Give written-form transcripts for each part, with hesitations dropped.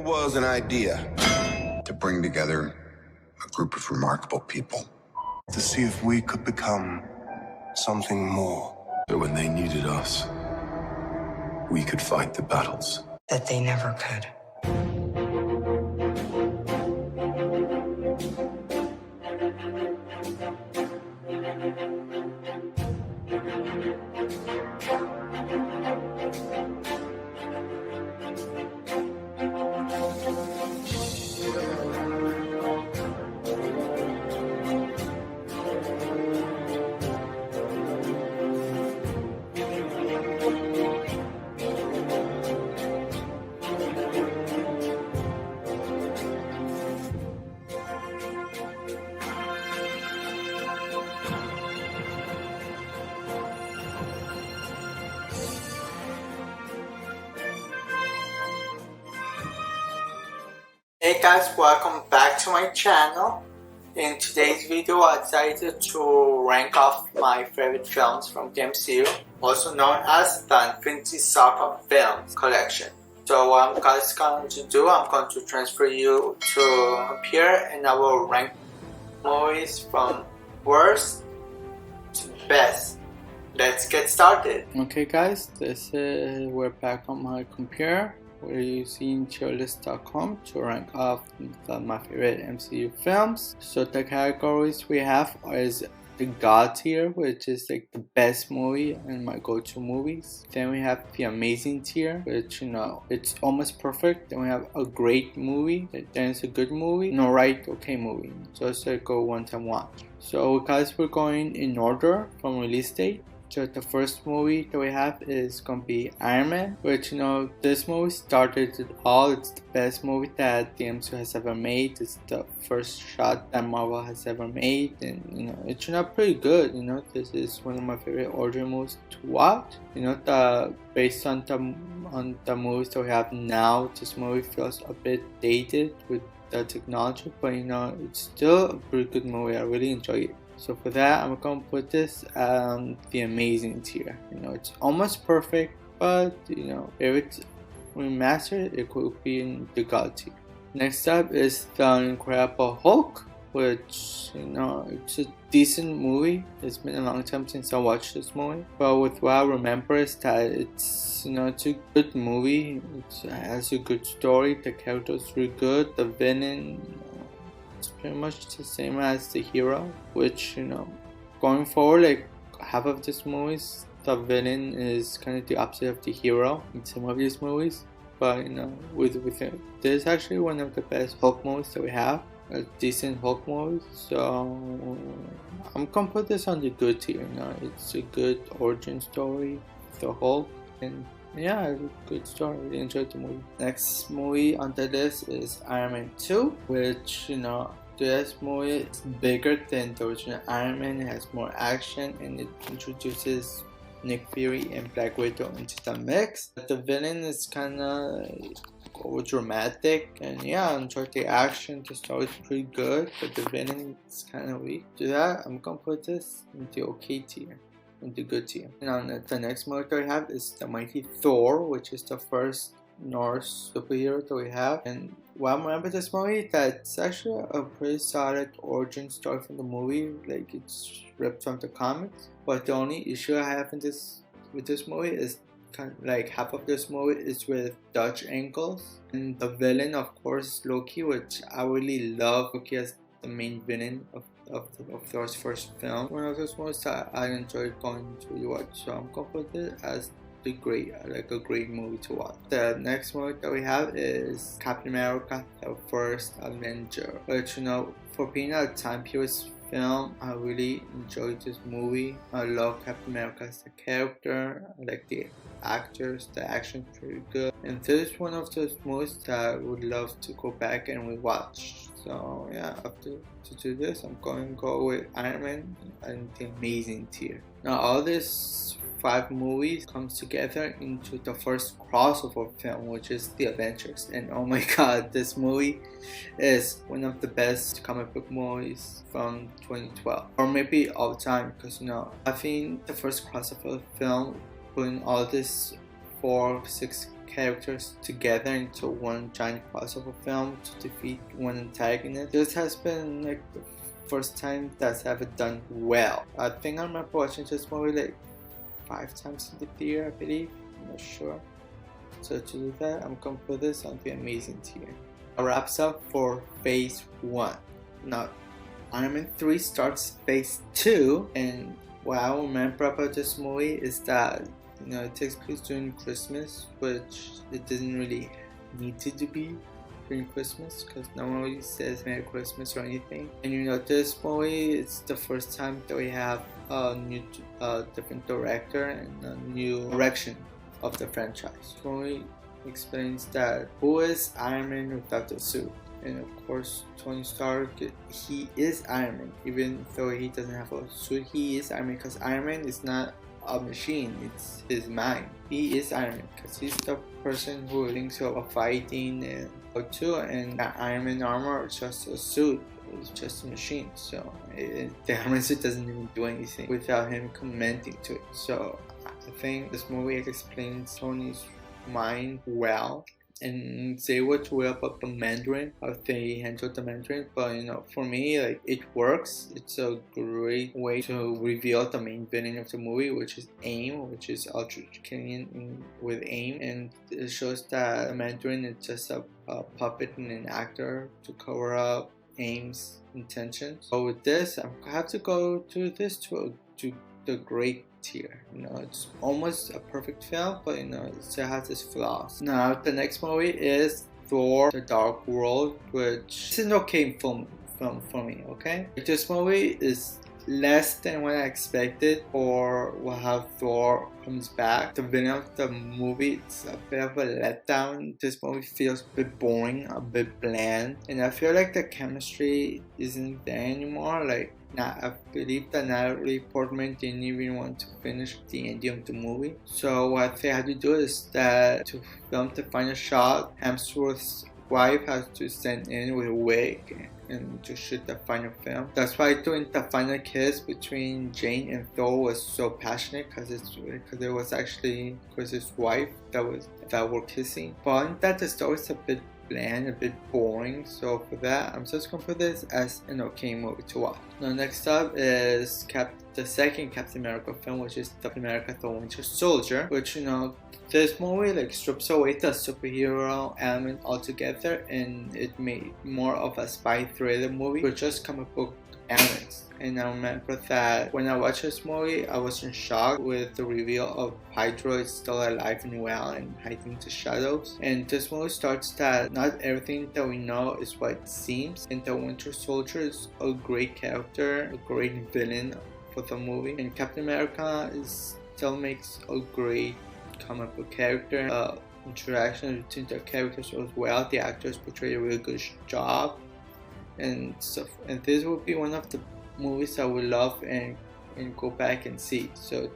was an idea to bring together a group of remarkable people. To see if we could become something more. So when they needed us, we could fight the battles that they never could. Hey guys, welcome back to my channel. In today's video, I decided to rank off my favorite films from the MCU, also known as the Infinity Saga Films Collection. So what I'm guys going to do, I'm going to transfer you to here and I will rank movies from worst to best. Let's get started. Okay guys, we're back on my computer. We're using cheerlist.com to rank off my favorite MCU films. So the categories we have is the God tier, which is like the best movie and my go-to movies. Then we have the amazing tier, which it's almost perfect. Then we have a great movie. Then it's a good movie. No, right, okay movie. So it's a go one-time watch. So guys, we're going in order from release date. So the first movie that we have is gonna be Iron Man, which this movie started it all. It's the best movie that the MCU has ever made. It's the first shot that Marvel has ever made, and it's pretty good. This is one of my favorite origin movies to watch. Based on the movies that we have now, this movie feels a bit dated with the technology, but it's still a pretty good movie. I really enjoy it. So for that, I'm gonna put this on the amazing tier. It's almost perfect, but if it's remastered, it could be in the God tier. Next up is The Incredible Hulk, which it's a decent movie. It's been a long time since I watched this movie, but with what I remember is that it's it's a good movie. It has a good story. The characters are good. The villain, it's pretty much the same as the hero, which going forward, like half of these movies, the villain is kind of the opposite of the hero in some of these movies. But with it, this is actually one of the best Hulk movies that we have, a decent Hulk movie. So I'm gonna put this on the good tier. It's a good origin story of the Hulk, and yeah, it's a good story. I really enjoyed the movie. Next movie on the list is Iron Man 2, which this movie is bigger than the original Iron Man. It has more action and it introduces Nick Fury and Black Widow into the mix. But the villain is kind of dramatic, and yeah, I enjoyed the action. The story is pretty good, but the villain is kind of weak. To that, I'm gonna put this in the okay tier, in the good tier. And the next movie that we have is the Mighty Thor, which is the first Norse superhero that we have. And what I remember this movie, that's actually a pretty solid origin story from the movie. Like, it's ripped from the comics. But the only issue I have with this movie is kind of like half of this movie is with Dutch angles, and the villain, of course, is Loki, which I really love. Loki as the main villain of Thor's first film. One of those movies that I enjoyed going to rewatch. So I'm gonna put it as a great movie to watch. The next movie that we have is Captain America: The First Avenger, which for being a time period film, I really enjoyed this movie. I love Captain America as a character. I like the actors, the action's pretty good, and this is one of those movies that I would love to go back and rewatch. So yeah, after to do this, I'm going to go with Iron Man and the amazing tier. Now all these 5 movies comes together into the first crossover film, which is The Avengers. And oh my god, this movie is one of the best comic book movies from 2012, or maybe all time, because I think the first crossover film putting all these 4 or 6 characters together into one giant crossover film to defeat one antagonist. This has been like the first time that's ever done well. I think I remember watching this movie like 5 times in the theater, I believe. I'm not sure. So to do that, I'm gonna put this on the amazing tier. That wraps up for phase 1. Now, Iron Man 3 starts phase 2, and what I remember about this movie is that it takes place during Christmas, which it doesn't really need to be during Christmas because no one really says Merry Christmas or anything. And this movie is the first time that we have a new, different director and a new direction of the franchise. The movie explains that who is Iron Man without the suit? And of course, Tony Stark, he is Iron Man. Even though he doesn't have a suit, he is Iron Man because Iron Man is not a machine, it's his mind. He is Iron Man because he's the person who thinks of fighting and how to, and that Iron Man armor is just a suit. It's just a machine. So the Iron Man suit doesn't even do anything without him commenting to it. So I think this movie explains Tony's mind well, and say what's well about the Mandarin, how they handled the Mandarin. But for me, like, it works. It's a great way to reveal the main villain of the movie, which is AIM, which is Ultra Kenyan with AIM, and it shows that the Mandarin is just a puppet and an actor to cover up AIM's intentions. So with this, I have to go to this to the great tier. It's almost a perfect film, but it still has its flaws. Now the next movie is Thor: The Dark World, which is an okay film for me. Okay, this movie is less than what I expected for how Thor comes back. The villain of the movie, it's a bit of a letdown. This movie feels a bit boring, a bit bland, and I feel like the chemistry isn't there anymore. I believe that Natalie Portman didn't even want to finish the ending of the movie. So what they had to do is that to film the final shot, Hemsworth's wife has to stand in with a wig and to shoot the final film. That's why doing the final kiss between Jane and Thor was so passionate, because it was actually Chris's wife that were kissing. But that the story is a bit bland, a bit boring. So for that, I'm just gonna put this as an okay movie to watch. Now next up is the second Captain America film, which is Captain America: The Winter Soldier, which this movie strips away the superhero element altogether, and it made more of a spy thriller movie with just comic book elements. And I remember that when I watched this movie, I was in shock with the reveal of Hydra is still alive and well and hiding the shadows. And this movie starts that not everything that we know is what it seems, and the Winter Soldier is a great character, a great villain for the movie. And Captain America still makes a great comic book character. Interaction between the characters as well. The actors portray a really good job. And this will be one of the movies I would love and go back and see. So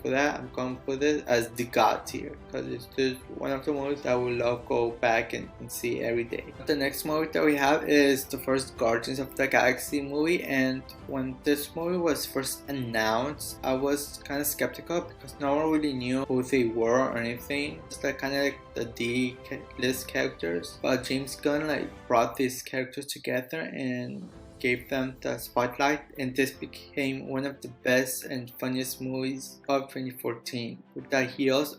for that, I'm going to put it as the God tier, because it's just one of the movies I would love go back and see every day. The next movie that we have is the first Guardians of the Galaxy movie, and when this movie was first announced, I was kind of skeptical because no one really knew who they were or anything. It's kind of like the D-list characters, but James Gunn brought these characters together and gave them the spotlight, and this became one of the best and funniest movies of 2014. With the heels,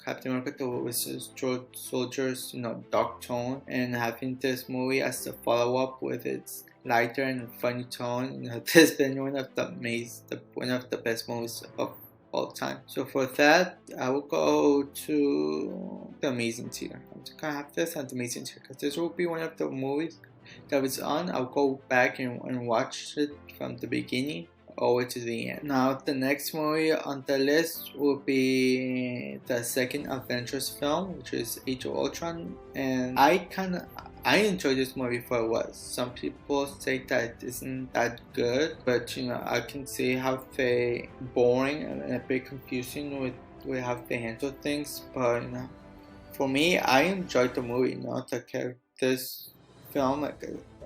Captain America: The Winter Soldier's dark tone, and having this movie as a follow-up with its lighter and funny tone, this has been one of the best movies of all time. So for that, I will go to the amazing tier. I'm just gonna have this on the amazing tier because this will be one of the movies that was on. I'll go back and watch it from the beginning all the way to the end. Now the next movie on the list will be the second Avengers film, which is Age of Ultron, and I enjoyed this movie for what it was. Some people say that it isn't that good, but I can see how they boring and a bit confusing with how they handle things. But for me, I enjoyed the movie. This film,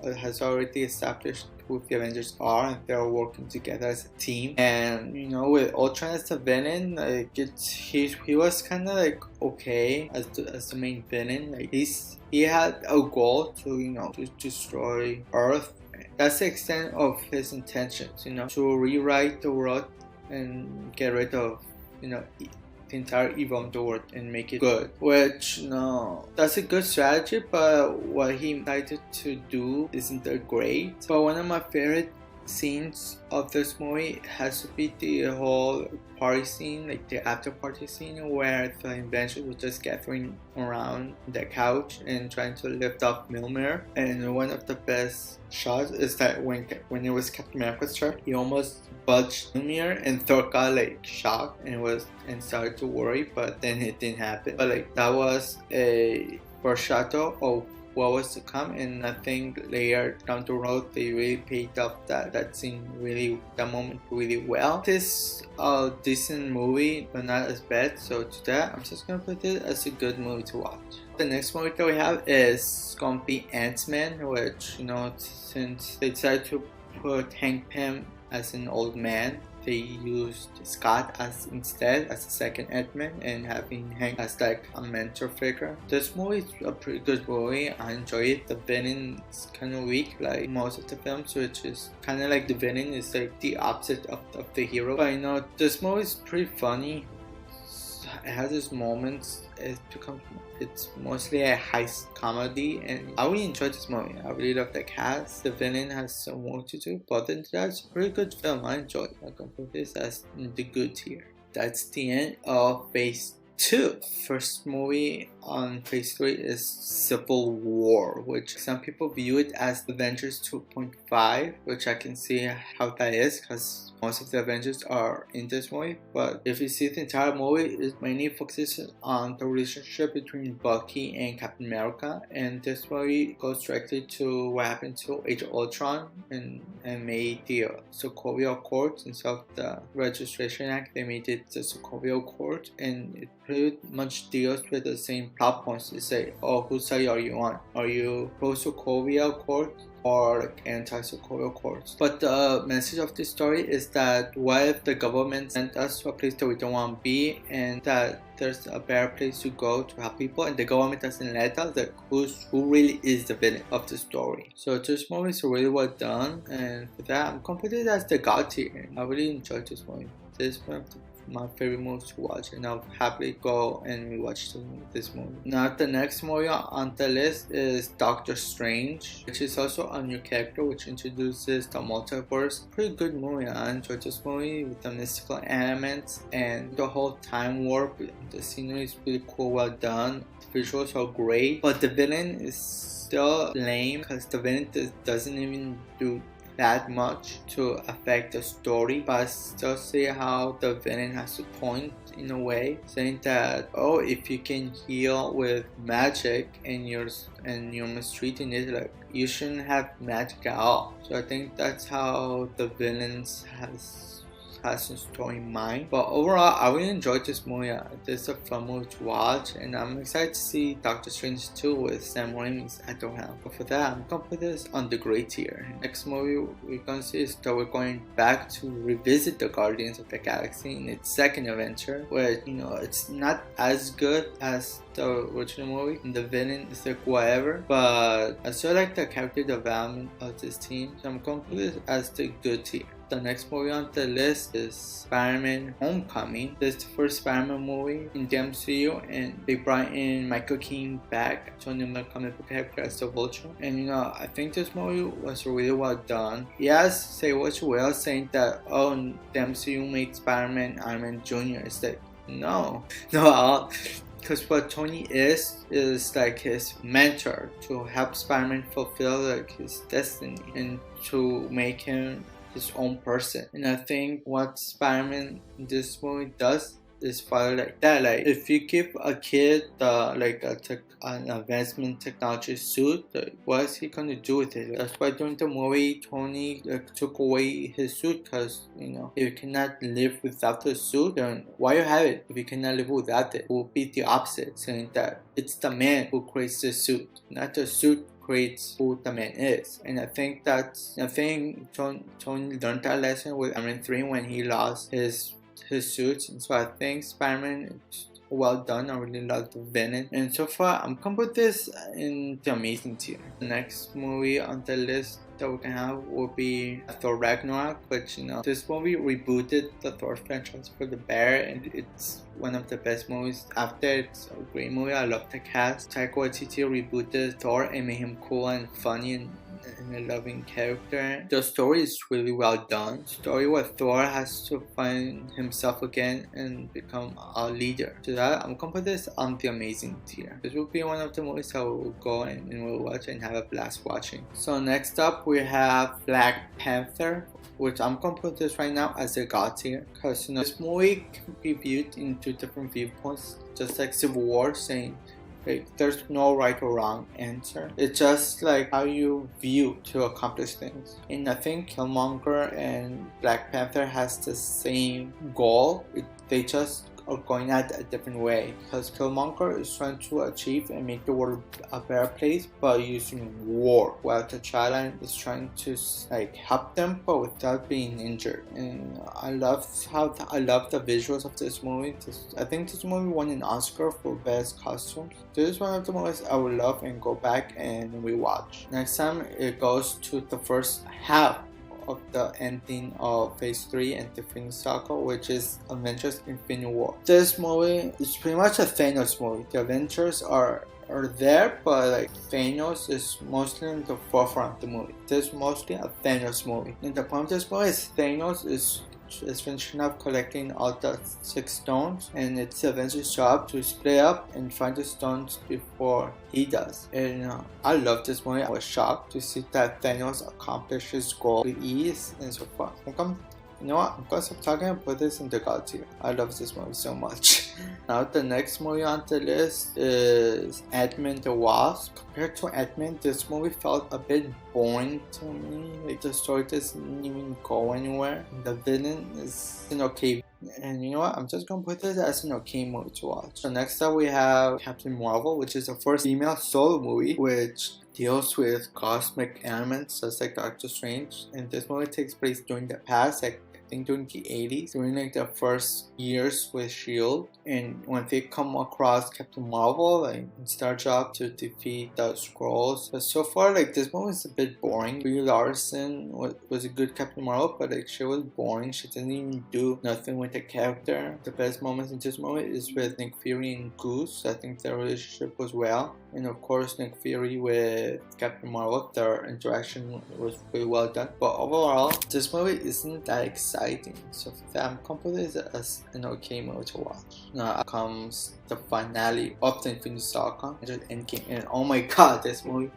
has already established who the Avengers are, and they're working together as a team. And you know, with Ultron as the villain, like he was kind of like okay as the main villain. Like he had a goal to, you know, to destroy Earth. That's the extent of his intentions, you know, to rewrite the world and get rid of, you know, the entire evil of the world and make it good. Which, no, that's a good strategy, but what he decided to do isn't that great. But one of my favorite scenes of this movie has to be the whole party scene, like the after party scene, where the Avengers were just gathering around the couch and trying to lift up Mjolnir. And one of the best shots is that when it was Captain America's turn, he almost budged Mjolnir, and Thor got like shocked and started to worry, but then it didn't happen. But like that was a foreshadow of what was to come, and I think later down the road they really paid off that scene that moment really well. This decent movie, but not as bad, so to that I'm just gonna put it as a good movie to watch. The next movie that we have is gonna be Ant-Man, which, you know, since they decided to put Hank Pym as an old man, they used Scott instead as the second Ant-Man, and having Hank as like a mentor figure. This movie is a pretty good movie. I enjoy it. The villain is kind of weak like most of the films, which is kind of like the villain is like the opposite of the hero. But you know, this movie is pretty funny. It has its moments. It's mostly a heist comedy, and I really enjoyed this movie. I really love the cast. The villain has some work to do, but then that's a pretty good film. I enjoyed it. I can put this as in the good tier. That's the end of Phase 2. First movie on Phase 3 is Civil War, which some people view it as Avengers 2.5, which I can see how that is because most of the Avengers are in this movie. But if you see the entire movie, it mainly focuses on the relationship between Bucky and Captain America, and this movie goes directly to what happened to Age of Ultron and made the Sokovia Accords instead of the Registration Act. They made it the Sokovia Accords, and it pretty much deals with the same plot points. They say, oh, whose side are you on? Are you pro-Sokovia Accords or like anti-Sokovia Accords? But the message of this story is that what if the government sent us to a place that we don't want to be, and that there's a better place to go to help people, and the government doesn't let us? Like who really is the villain of the story? So this movie is really well done, and for that I'm confident as the god tier. I really enjoyed this movie. This is one of my favorite movies to watch, and I'll happily go and rewatch this movie. Now the next movie on the list is Doctor Strange, which is also a new character which introduces the multiverse. Pretty good movie. I enjoyed this movie with the mystical elements and the whole time warp. The scenery is really cool, well done. The visuals are great, but the villain is still lame because the villain doesn't even do that much to affect the story. But I still see how the villain has a point in a way, saying that, oh, if you can heal with magic and you're mistreating it, like you shouldn't have magic at all. So I think that's how the villains has some story in mind. But overall, I really enjoyed this movie. This is a fun movie to watch, and I'm excited to see Doctor Strange 2 with Sam Raimi's at the helm. But for that, I'm gonna put this on the great tier. Next movie we're gonna see is that we're going back to revisit the Guardians of the Galaxy in its second adventure, where, you know, it's not as good as the original movie, and the villain is like whatever, but I still like the character development of this team, so I'm gonna put it as the good tier. The next movie on the list is Spider-Man Homecoming. This is the first Spider-Man movie in the MCU, and they brought in Michael Keaton back to another comic book character as the Vulture. And you know, I think this movie was really well done. Yes, say what you will, saying that, oh, the MCU made Spider-Man Iron Man Jr. It's like, no, because what Tony is like his mentor to help Spider-Man fulfill like his destiny and to make him his own person. And I think what Spider-Man in this movie does is follow like that. Like if you give a kid an advancement technology suit, what is he gonna do with it? That's why during the movie Tony took away his suit, because, you know, if you cannot live without the suit, then why you have it? If you cannot live without it, it will be the opposite, saying that it's the man who creates the suit, not the suit creates who the man is. And I think Tony learned that lesson with Iron Man 3 when he lost his suits. And so I think Spider-Man, well done. I really love the villain, and so far I'm gonna put this in the amazing tier. The next movie on the list that we can have will be Thor Ragnarok, which this movie rebooted the Thor franchise for the better, and it's one of the best movies after. It's a great movie. I love the cast. Taika Waititi rebooted Thor and made him cool and funny and a loving character. The story is really well done. Story where Thor has to find himself again and become a leader. So that I'm gonna put this on the amazing tier. This will be one of the movies I will go and we'll watch and have a blast watching. So next up we have Black Panther, which I'm gonna put this right now as a God tier, because this movie can be viewed in two different viewpoints, just like Civil War, saying there's no right or wrong answer. It's just like how you view to accomplish things. And I think Killmonger and Black Panther has the same goal. They just are going at a different way, because Killmonger is trying to achieve and make the world a better place by using war, while T'Challa is trying to help them but without being injured. And I love the visuals of this movie. I think this movie won an Oscar for best costumes. This is one of the movies I would love and go back and rewatch. Next time it goes to the first half of the ending of Phase 3 and Infinity Saga, which is Avengers Infinity War. This movie is pretty much a Thanos movie. The Avengers are there, but Thanos is mostly in the forefront of the movie. This is mostly a Thanos movie. And the point of this movie is Thanos is finishing up collecting all the 6 stones, and it's Avengers' job to split up and find the stones before he does. And I love this movie. I was shocked to see that Thanos accomplished his goal with ease and so far. You know what? I'm gonna stop talking and put this in the God tier. I love this movie so much. Now the next movie on the list is Ant-Man the Wasp. Compared to Ant-Man, this movie felt a bit boring to me. The story doesn't even go anywhere. The villain is an okay. And you know what? I'm just gonna put this as an okay movie to watch. So next up we have Captain Marvel, which is the first female solo movie which deals with cosmic elements just like Doctor Strange. And this movie takes place during the past, during the 80s, during the first years with S.H.I.E.L.D. And when they come across Captain Marvel, it's their job to defeat the Skrulls. But so far, this movie is a bit boring. Brie Larson was a good Captain Marvel, but she was boring. She didn't even do nothing with the character. The best moments in this movie is with Nick Fury and Goose. I think their relationship was well. And of course, Nick Fury with Captain Marvel, their interaction was pretty well done. But overall, this movie isn't that exciting. So for that, I'm gonna put this as an okay movie to watch. Now comes the finale of the Infinity Saga, Endgame. And oh my god, this movie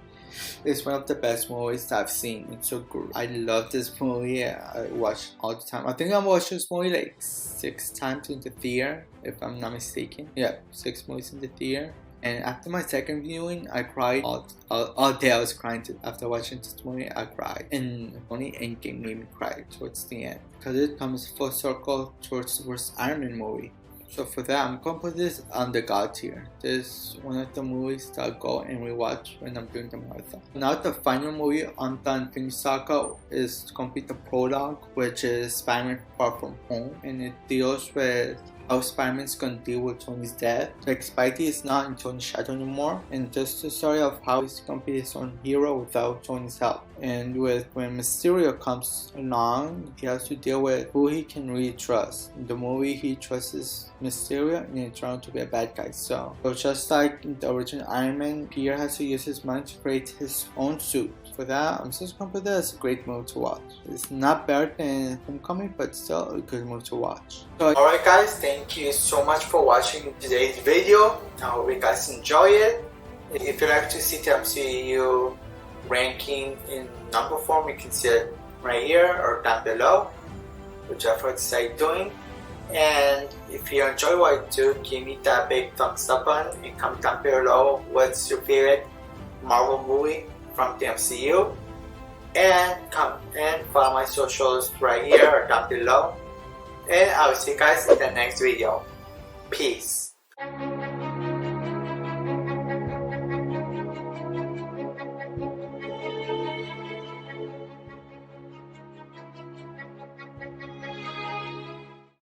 is one of the best movies I've seen. It's so good. I love this movie. I watch all the time. I think I watched this movie 6 times in the theater, if I'm not mistaken. Yeah, 6 movies in the theater. And after my second viewing, I cried all day. I was crying after watching this movie. I cried, and only Endgame made me cry towards the end, because it comes full circle towards the first Iron Man movie. So for that, I'm gonna put this on the God tier. This is one of the movies that I'll go and rewatch when I'm doing the marathon. Now the final movie on the Infinity Saga is gonna be the prologue, which is Spider-Man Far From Home, and it deals with how Spider-Man's gonna deal with Tony's death. Spidey is not in Tony's shadow anymore, and just the story of how he's gonna be his own hero without Tony's help. And when Mysterio comes along, he has to deal with who he can really trust. In the movie, he trusts Mysterio, and he turned out to be a bad guy. So just like in the original Iron Man, Peter has to use his mind to create his own suit. For that, I'm just gonna put that as a great movie to watch. It's not better than Homecoming, but still a good movie to watch. So, alright guys, thank you so much for watching today's video. I hope you guys enjoy it. If you'd like to see the MCU ranking in number form, you can see it right here or down below, whichever I decide doing. And if you enjoy what I do, give me that big thumbs up button and comment down below what's your favorite Marvel movie from the MCU, and come and follow my socials right here or down below, and I will see you guys in the next video. Peace.